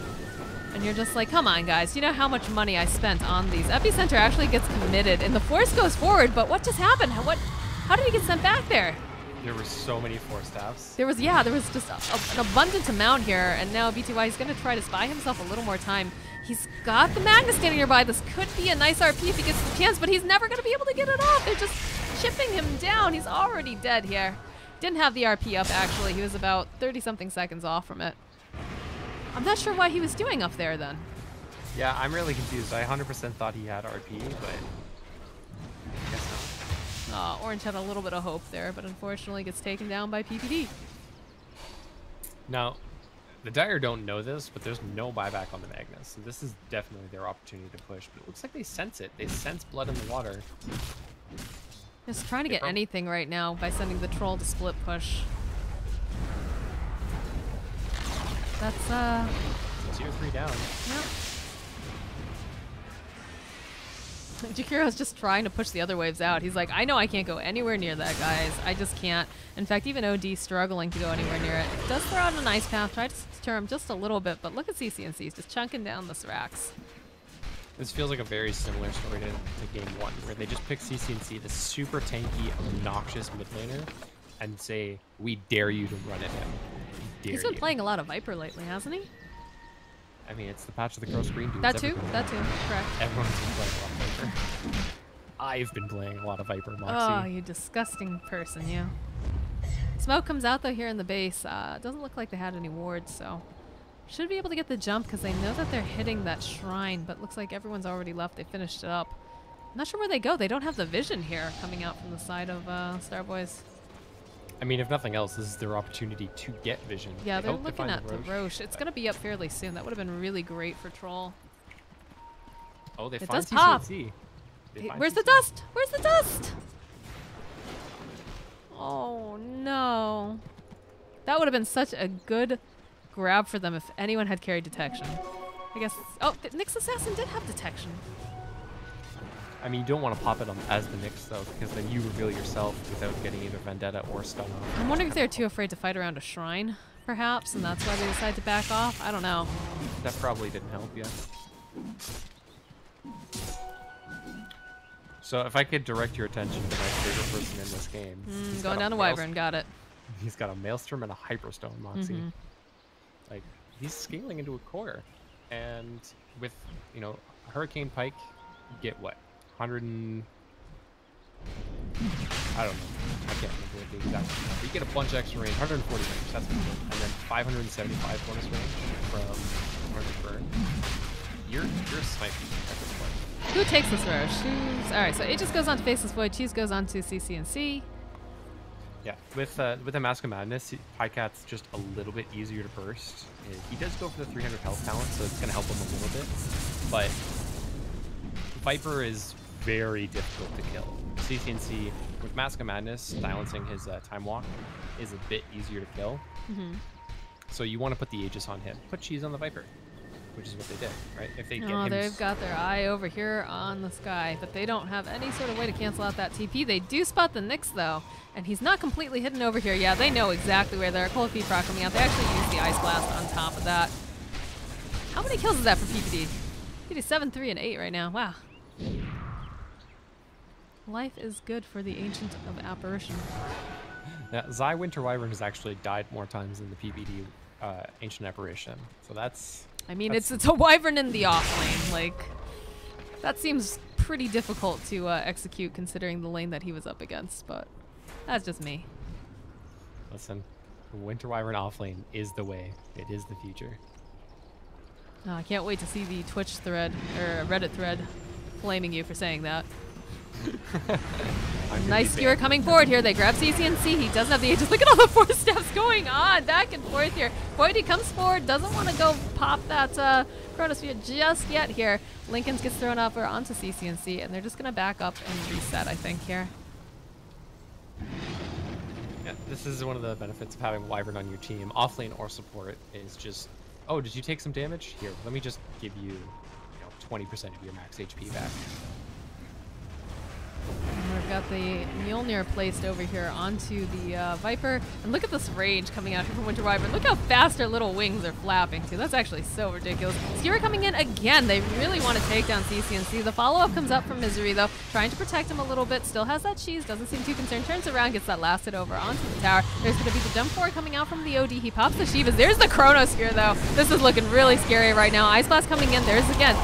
And you're just like, come on guys, you know how much money I spent on these. Epicenter actually gets committed and the force goes forward, but what just happened? How did he get sent back there? There were so many force staffs. There was just an abundant amount here, and now BTY is going to try to buy himself a little more time. He's got the Magnus standing nearby. This could be a nice RP if he gets the chance, but he's never going to be able to get it off. They're just chipping him down. He's already dead here. Didn't have the RP up, actually. He was about 30-something seconds off from it. I'm not sure what he was doing up there, then. Yeah, I'm really confused. I 100% thought he had RP, but I guess not. Orange had a little bit of hope there, but unfortunately gets taken down by PPD. Now, the Dire don't know this, but there's no buyback on the Magnus, so this is definitely their opportunity to push. But it looks like they sense it. They sense blood in the water. Just trying to get anything right now by sending the Troll to split push. That's Tier 3 down. Yep. Jakiro's just trying to push the other waves out. He's like, I know I can't go anywhere near that, guys. I just can't. In fact, even OD struggling to go anywhere near it. Does throw out an ice path, try to deter him just a little bit, but look at CCNC. He's just chunking down the Srax. This feels like a very similar story to Game 1, where they just pick CCNC, the super tanky, obnoxious mid laner, and say, we dare you to run at him. He's been playing a lot of Viper lately, hasn't he? I mean, it's the patch of the Crow Screen dudes. That too, correct. Everyone's been playing a lot of Viper. I've been playing a lot of Viper, Moxie. Oh, you disgusting person, you. Smoke comes out though here in the base. Doesn't look like they had any wards, so should be able to get the jump because they know that they're hitting that shrine, but looks like everyone's already left. They finished it up. I'm not sure where they go. They don't have the vision here coming out from the side of Starboyz. I mean, if nothing else, this is their opportunity to get vision. Yeah, they're looking at the Roche. It's going to be up fairly soon. That would have been really great for Troll. Oh, they it find does pop. CCNC. Where's the dust? Where's the dust? Oh, no. That would have been such a good grab for them if anyone had carried detection. I guess... Oh, Nyx Assassin did have detection. I mean, you don't want to pop it on as the Nyx, though, because then you reveal yourself without getting either Vendetta or stun off. I'm wondering if they're too afraid to fight around a shrine, perhaps, and that's why they decide to back off. I don't know. That probably didn't help, yeah. So if I could direct your attention to my favorite person in this game. Going down to Wyvern, got it. He's got a Maelstrom and a Hyperstone, Moxie. Like, he's scaling into a core. And with, you know, Hurricane Pike, you get what? 100 and... I don't know. I can't remember what the exact number. But you get a bunch of extra range. 140 range, that's pretty good. And then 575 bonus range from Northern Burn. You're sniping at this point. Who takes this Roche? Alright, so Aegis goes on to Faceless Void, Cheese goes on to CCNC. Yeah, with the Mask of Madness, Pycat's just a little bit easier to burst. He does go for the 300 health talent, so it's going to help him a little bit. But Viper is very difficult to kill. CCNC, with Mask of Madness, silencing his Time Walk is a bit easier to kill. So you want to put the Aegis on him. Put Cheese on the Viper. which is what they did, right? If they get Oh, him, they've got their eye over here on the sky, but they don't have any sort of way to cancel out that TP. They do spot the Nyx, though, and he's not completely hidden over here. Yeah, they know exactly where they're. Qualifier proc coming out. They actually use the Ice Blast on top of that. How many kills is that for PPD? PPD 7, 3, and 8 right now. Wow. Life is good for the Ancient of Apparition. Now, Zai Winter Wyvern has actually died more times than the PPD Ancient Apparition, so that's... I mean, it's a Wyvern in the off lane. Like, that seems pretty difficult to execute considering the lane that he was up against, but that's just me. Listen, Winter Wyvern off lane is the way. It is the future. Oh, I can't wait to see the Twitch thread, or Reddit thread, flaming you for saying that. Nice skewer coming forward here. They grab CCNC. He doesn't have the ages. Look at all the 4 steps going on back and forth here. Boydie comes forward, doesn't want to go pop that Chronosphere just yet here. Lincolns gets thrown over onto CCNC, and they're just going to back up and reset, I think, here. Yeah, this is one of the benefits of having Wyvern on your team. Offlane or support is just, oh, did you take some damage? Here, let me just give you, 20% of your max HP back. And we've got the Mjolnir placed over here onto the Viper. And look at this rage coming out here from Winter Wyvern. Look how fast their little wings are flapping, too. That's actually so ridiculous. Skewer coming in again. They really want to take down CCNC. The follow-up comes up from Misery, though. Trying to protect him a little bit. Still has that cheese. Doesn't seem too concerned. Turns around, gets that last hit over onto the tower. There's going to be the jump forward coming out from the OD. He pops the Shivas. There's the Chronosphere, though. This is looking really scary right now. Ice Blast coming in. There's, again,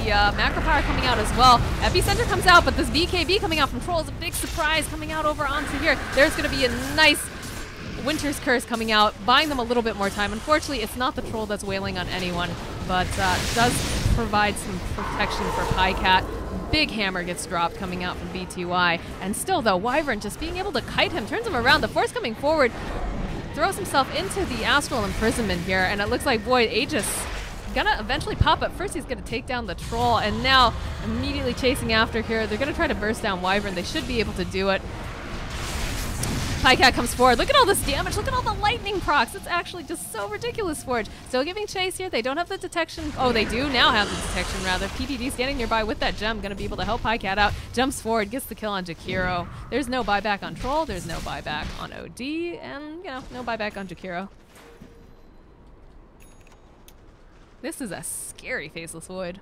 the Macro Power coming out as well. Epicenter comes out, but this BKB coming out from Troll is a big surprise coming out over onto here. There's going to be a nice Winter's Curse coming out, buying them a little bit more time. Unfortunately, it's not the Troll that's wailing on anyone, but does provide some protection for Pycat. Big hammer gets dropped coming out from BTY. And still, though, Wyvern just being able to kite him, turns him around. The Force coming forward, throws himself into the Astral Imprisonment here, and it looks like Void Aegis gonna eventually pop up. First, he's gonna take down the Troll, and now immediately chasing after here. They're gonna try to burst down Wyvern. They should be able to do it. Pycat comes forward. Look at all this damage. Look at all the lightning procs. It's actually just so ridiculous, Forge. Still giving chase here. They don't have the detection. Oh, they do now have the detection, rather. PPD standing nearby with that gem. Gonna be able to help Pycat out. Jumps forward, gets the kill on Jakiro. There's no buyback on Troll. There's no buyback on OD. And, no buyback on Jakiro. This is a scary Faceless Void.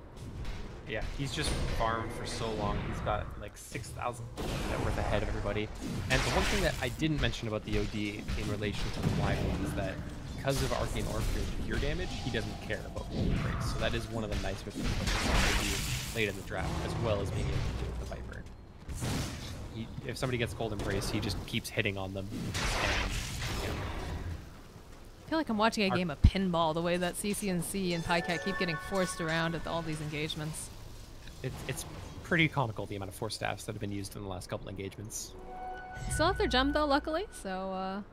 Yeah, he's just farmed for so long. He's got like 6,000 net worth ahead of everybody. And the one thing that I didn't mention about the OD in relation to the Wyvern is that because of Arcane Orphere's pure damage, he doesn't care about Cold Embrace. So that is one of the nicer things about this OD late in the draft, as well as being able to do with the Viper. If somebody gets Cold Embrace, he just keeps hitting on them. And, I feel like I'm watching a game of pinball, the way that CCNC and Pycat keep getting forced around at all these engagements. It's pretty comical, the amount of force staffs that have been used in the last couple engagements. Still have their gem, though, luckily, so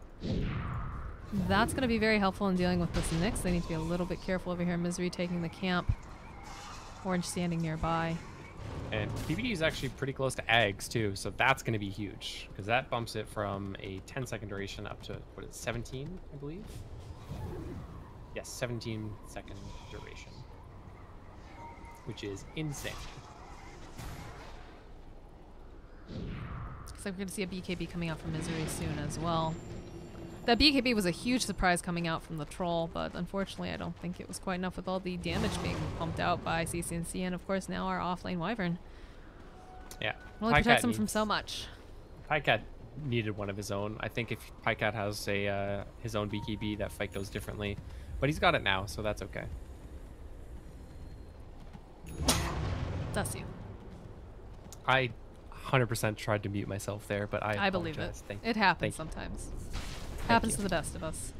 that's going to be very helpful in dealing with this Nyx. They need to be a little bit careful over here. Misery taking the camp. Orange standing nearby. And PPD is actually pretty close to Ags, too, so that's going to be huge, because that bumps it from a 10-second duration up to, 17, I believe? Yes, 17-second duration, which is insane. Looks like we're going to see a BKB coming out from Misery soon as well. That BKB was a huge surprise coming out from the Troll, but unfortunately I don't think it was quite enough with all the damage being pumped out by CCNC and of course now our offlane Wyvern. Yeah. It only protects him from so much. Pycat needed one of his own. I think if Pycat has a his own BKB, that fight goes differently. But he's got it now, so that's okay. Bless you. I 100% tried to mute myself there, but I believe it. Thank it happens sometimes. Happens to the best of us.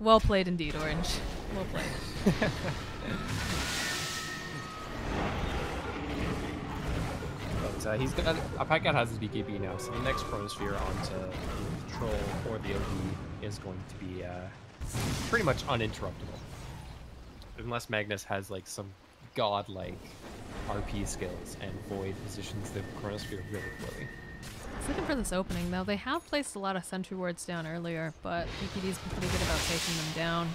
Well played indeed, Orange. Well played. But he's got Pycat has his BKB now, so the next Chronosphere onto the Troll or the OD is going to be pretty much uninterruptible, unless Magnus has like some godlike RP skills and Void positions the Chronosphere really poorly. He's looking for this opening though. They have placed a lot of sentry wards down earlier, but PPD's been pretty good about taking them down.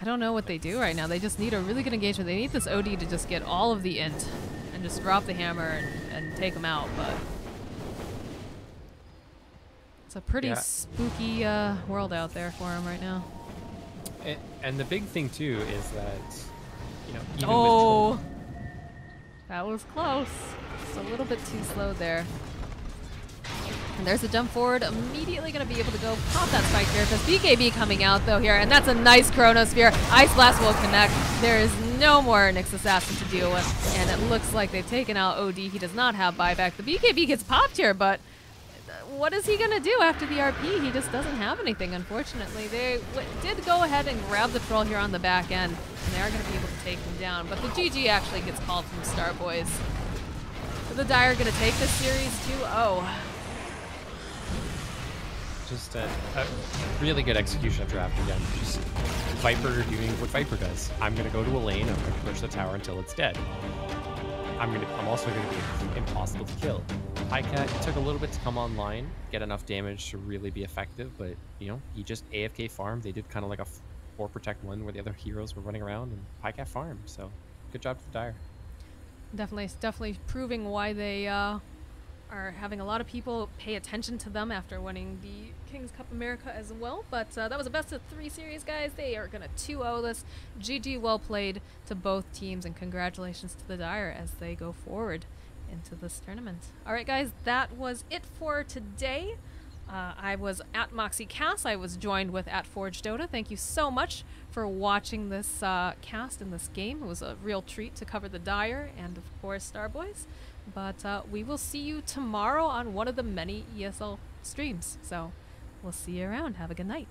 I don't know what they do right now. They just need a really good engagement. They need this OD to just get all of the int and just drop the hammer and take them out, but it's a pretty spooky world out there for him right now. And the big thing too is that, you know, even oh, that was close. Just a little bit too slow there. And there's a jump forward, immediately going to be able to go pop that spike here because BKB coming out though here, and that's a nice Chronosphere. Ice Blast will connect. There is no more Nyx Assassin to deal with, and it looks like they've taken out OD. He does not have buyback. The BKB gets popped here, but what is he going to do after the RP? He just doesn't have anything, unfortunately. They did go ahead and grab the troll here on the back end, and they are going to be able to take him down, but the GG actually gets called from Starboyz. Are the Dire going to take this series 2-0? Just a really good execution of draft again. Just Viper doing what Viper does. I'm gonna go to a lane. I'm gonna push the tower until it's dead. I'm also gonna be impossible to kill. Highcat took a little bit to come online, get enough damage to really be effective, but you know, he just AFK farmed. They did kind of like a 4 protect 1 where the other heroes were running around, and Highcat farmed. So good job to the Dire. Definitely proving why they are having a lot of people pay attention to them after winning the Kings Cup America as well. But that was a best of 3 series, guys. They are going to 2-0 this. GG, well played to both teams, and congratulations to the Dire as they go forward into this tournament. All right, guys, that was it for today. I was at Moxie Cass. I was joined with at Forge Dota. Thank you so much for watching this cast in this game. It was a real treat to cover the Dire and, of course, Starboyz. But we will see you tomorrow on one of the many ESL streams. So we'll see you around. Have a good night.